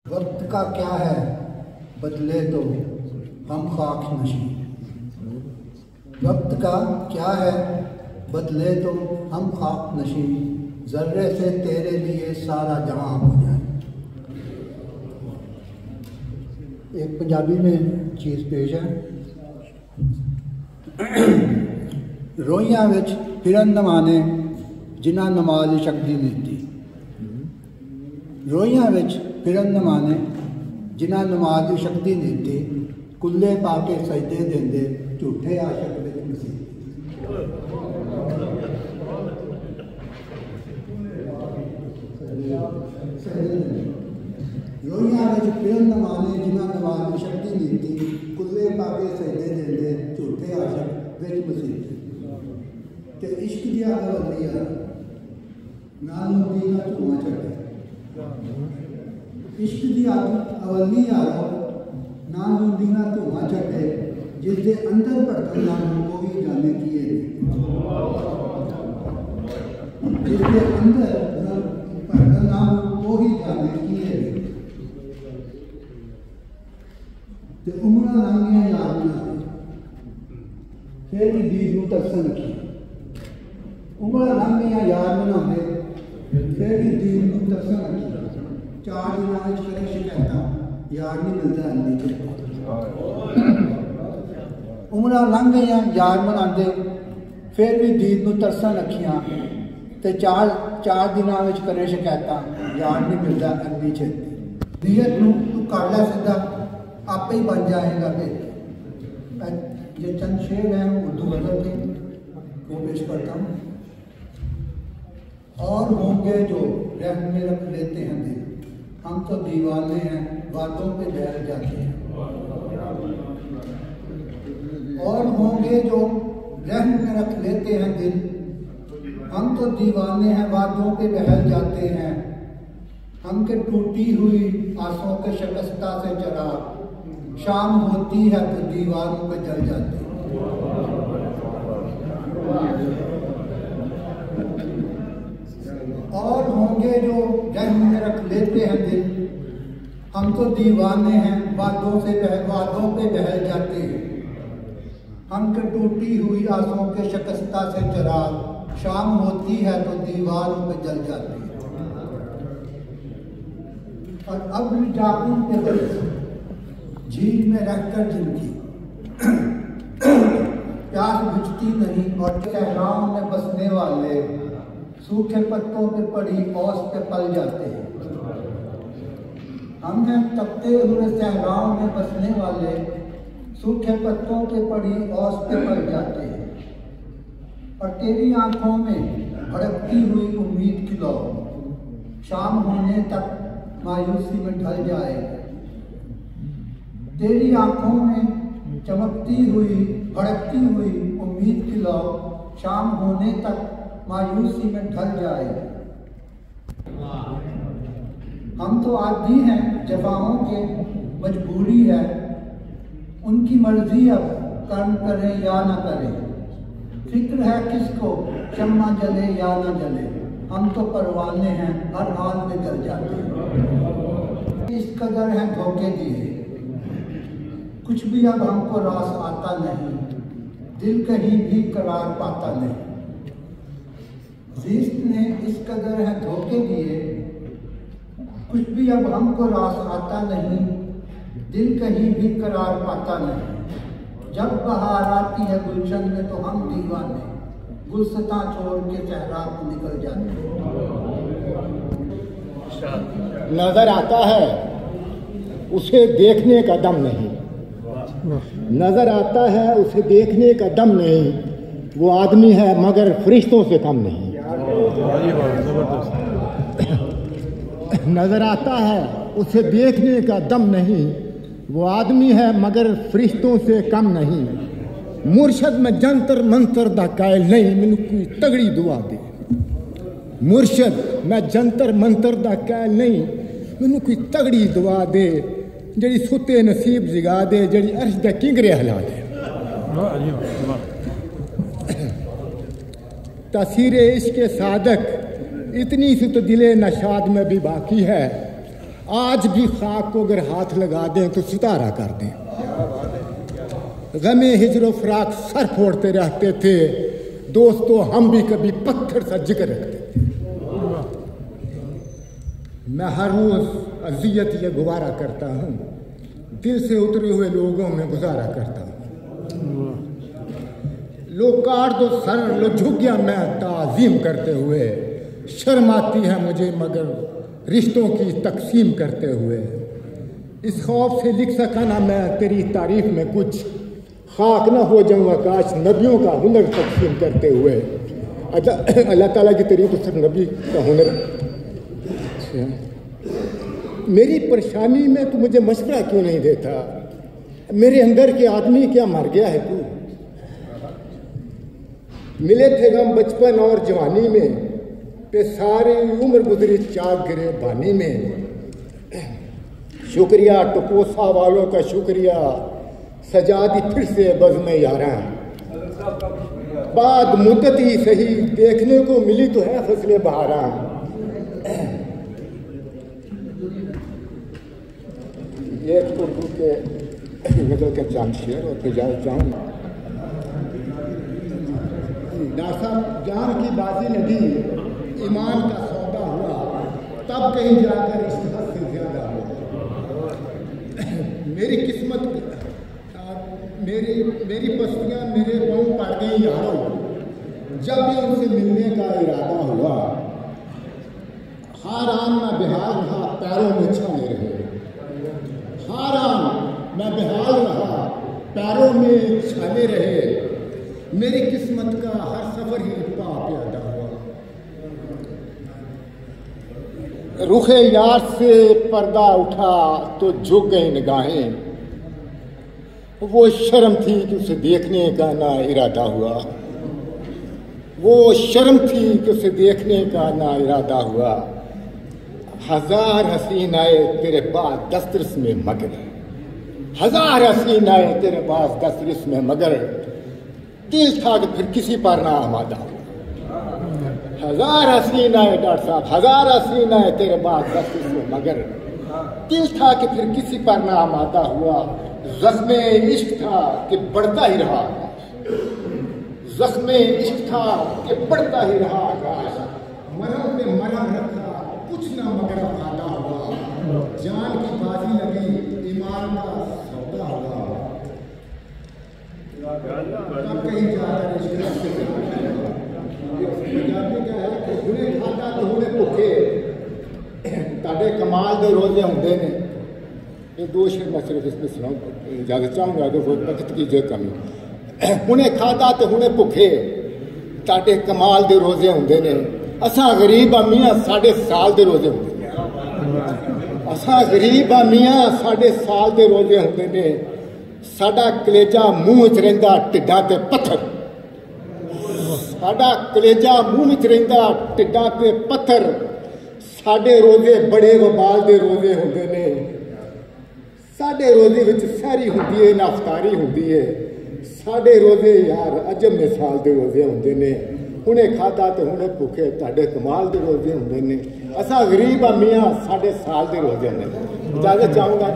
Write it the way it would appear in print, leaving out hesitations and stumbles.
वक्त का क्या है बदले तो हम खाक नशी। वक्त का क्या है बदले तो हम खाक नशी, जर्रे से तेरे लिए सारा जहां हो जाए। एक पंजाबी में चीज़ पेश है। रोइयां विच फिरन नमाने जिन्हां नमाज शक्ति नीती। रोइयां विच फिरन नमाने जिन्हां नमाज की शक्ति नीती, कुल्ले पाके सजदे देंदे झूठे आशक विच मसीह। रोइयां विच फिरन नमाने जिन्हां नमाज की शक्ति नीती, कुल्ले पाके सजदे देंदे झूठे आशक विच मसीह। ते इश्क दिया अवलिया नाल दीना धुआं चढ़े। इश्क दी अवली यारो नाल दीना धुआं चढ़े, जिसके अंदर भड़कन नाल कोई जाने किए। जिसके अंदर भड़कन नाल कोई जाने किए। ते उमरा लंघिया याद ना फिर भी दीद नूं तरसन की। उमरा लंघिया याद बनाते फिर भी दीद नूं तरसन की। 4 दिनों में करे शिकायत यार नहीं मिलता अंधी। उमरा लंघ गई यार मनाते फिर भी दीद नूं तरसन रखियां, ते चार दिनों में करे शिकायत यार नहीं मिलता अंधी छेती। नीयत नूं तू कर लै सीधा, आपे ही बन जाएगा। फिर ये चंद शेर हैं उर्दू गज़ल के, वो पेश करता हूँ। और होंगे जो रहम में रख लेते हैं दिल, हम तो दीवाने हैं बातों पे बहल जाते हैं। और होंगे जो रहम में रख लेते हैं दिल, हम तो दीवाने हैं बातों पे बहल जाते हैं। हम के टूटी हुई आंसों के शिकस्ता से चरा, शाम होती है तो दीवारों पे जल जाते हैं। और होंगे जो रहम में रख लेते हैं दिल, हम तो दीवाने हैं बातों पे बहल जाते हैं। हम के टूटी हुई आंसुओं के शिकस्ता से चराग, शाम होती है तो दीवारों पे जल जाते हैं। और अब भी डाकू पे बरस झील में रहकर जिनकी प्यास बुझती नहीं। और सहराओं में बसने वाले सूखे पत्तों पे पड़ी ओस पे पल जाते हैं। हम हैं तपते हुए सहराओं में बसने वाले, सूखे पत्तों पे पड़ी ओस पे पल जाते हैं। और तेरी आंखों में भड़कती हुई उम्मीद की लौ, शाम होने तक मायूसी में ढल जाए। तेरी आंखों में चमकती हुई भड़कती हुई उम्मीद की लौ, शाम होने तक मायूसी में ढल जाए। हम तो आदी हैं जवाओं के, मजबूरी है उनकी मर्जी अब कर्म करें या ना करें। फिक्र है किसको शम्मा जले या ना जले, हम तो परवाने हैं हर हाल में जल जाते हैं। इस कदर है धोखे दिए, कुछ भी अब हमको रास आता नहीं। दिल कहीं भी करार पाता नहीं। ज़िस्त ने इस कदर है धोखे दिए, कुछ भी अब हमको रास आता नहीं। दिल कहीं भी करार पाता नहीं। जब बहार आती है गुलशन में तो हम दीवाने गुलस्तां छोड़ के सहरा को निकल जाते हैं। नजर आता है उसे देखने का दम नहीं। नजर आता है उसे देखने का दम नहीं। वो आदमी है मगर फरिश्तों से कम नहीं। नजर आता है उसे देखने का दम नहीं। वो आदमी है मगर फरिश्तों से कम नहीं। मुर्शद में जंतर मंतर दा कायल नहीं, मैनू कोई तगड़ी दुआ दे। मुर्शद मैं जंतर मंतर दा कायल नहीं, मैनू कोई तगड़ी दुआ दे। जड़ी सुते नसीब जगा दे, जड़ी अर्श दे किंगरे हिला दे। तासीरे इश्क सादक इतनी सी तो दिले नशाद में भी बाकी है। आज भी खाक को अगर हाथ लगा दें तो सितारा कर दें। गमे हिजरो फराक सर फोड़ते रहते थे दोस्तों, हम भी कभी पत्थर सा जिक्र रखते थे। मैं हर रोज अजियत ये गुजारा करता हूँ, दिल से उतरे हुए लोगों में गुजारा करता हूँ। लो काट दो सर, लो झुक गया मैं ताज़ीम करते हुए। शर्म आती है मुझे मगर रिश्तों की तकसीम करते हुए। इस खौफ से लिख सका ना मैं तेरी तारीफ में कुछ, खाक ना हो जाऊँ आकाश नबियों का हुनर तकसीम करते हुए। अल्लाह ताला की तारीफ तो सिर्फ नबी का हुनर। मेरी परेशानी में तू मुझे मशवरा क्यों नहीं देता? मेरे अंदर के आदमी क्या मर गया है तू? मिले थे हम बचपन और जवानी में, पे सारी उम्र गुजरी चाक गिरे बानी में। शुक्रिया टपोसा वालों का शुक्रिया, सजा दी फिर से बज़्म यारा। बाद मुद्दत ही सही देखने को मिली तो है फसले बहारा। ये उर्दू के गजल के चांद शेर और फिर चाहूँगा। नासा जान की बाजी लगी, ईमान का सौदा हुआ, तब कहीं जाकर इश्तिहाद से ज्यादा हुआ। मेरी किस्मत मेरी बस्तियां मेरे पाँव पड़ गई यारों, जब भी उनसे मिलने का इरादा हुआ। हारान मैं बेहाल रहा, पैरों में छाने रहे। हारान मैं बेहाल रहा, पैरों में छाने रहे। मेरी किस्मत का हर सफर ही पा प्यादा हुआ। रुखे यार से पर्दा उठा तो झुक गई निगाहें। वो शर्म थी कि उसे देखने का ना इरादा हुआ। वो शर्म थी कि उसे देखने का ना इरादा हुआ। हजार हसीन आए तेरे पास दस्तरस में मगर, हजार हसीन आए तेरे पास दस्तरस में मगर, दिल था कि फिर किसी पर ना आमादा हुआ। हजार हसीन आए डॉक्टर साहब, हजार हसीन आए तेरे पास दस्तरस में मगर, दिल था कि फिर किसी पर ना आमादा हुआ। ज़ख्मे इश्क था कि बढ़ता ही रहा, ज़ख्मे इश्क था कि बढ़ता ही रहा। मरम पे मरम रखा कुछ ना मगर फायदा हुआ। जान की बाजी लगी, ईमान का सौदा हुआ। तब कहीं जाकर इश्क से पंजाबी क्या है कि हुणे खाता तो हुणे भुखे, ताड़े कमाल दे रोजे होंदे ने। ये दो शेर मैं सिर्फ इसमें सुनाऊँ, ज़्यादा चाहूँगा अगर वो वक्त की जो कमी। हुणे खाता तो हुणे भुखे, ताड़े कमाल दे रोजे होंदे ने। असां गरीब आ मियाँ साढ़े साल दे रोजे होंदे ने। असां गरीब आ मियाँ साढ़े साल दे रोजे होंदे ने। साडा कलेजा मूँह च रहिंदा टिड्डां ते पत्थर, साडा कलेजा मूँह च रहिंदा टिड्डां ते पत्थर। साडे रोजे बड़े वबाल दे रोजे होंदे ने। साडे रोजे विच सहरी हुंदी है, नाफ्तारी हुंदी है। साडे रोजे यार अजब मिसाल दे रोजे होंदे ने। हुणे खादा ते हुणे भुखे, ताडे कमाल दे रोजे होंदे ने। असां गरीब आ मियाँ साढ़े साल दे रोजे ने। इजाजत चाहूँगा।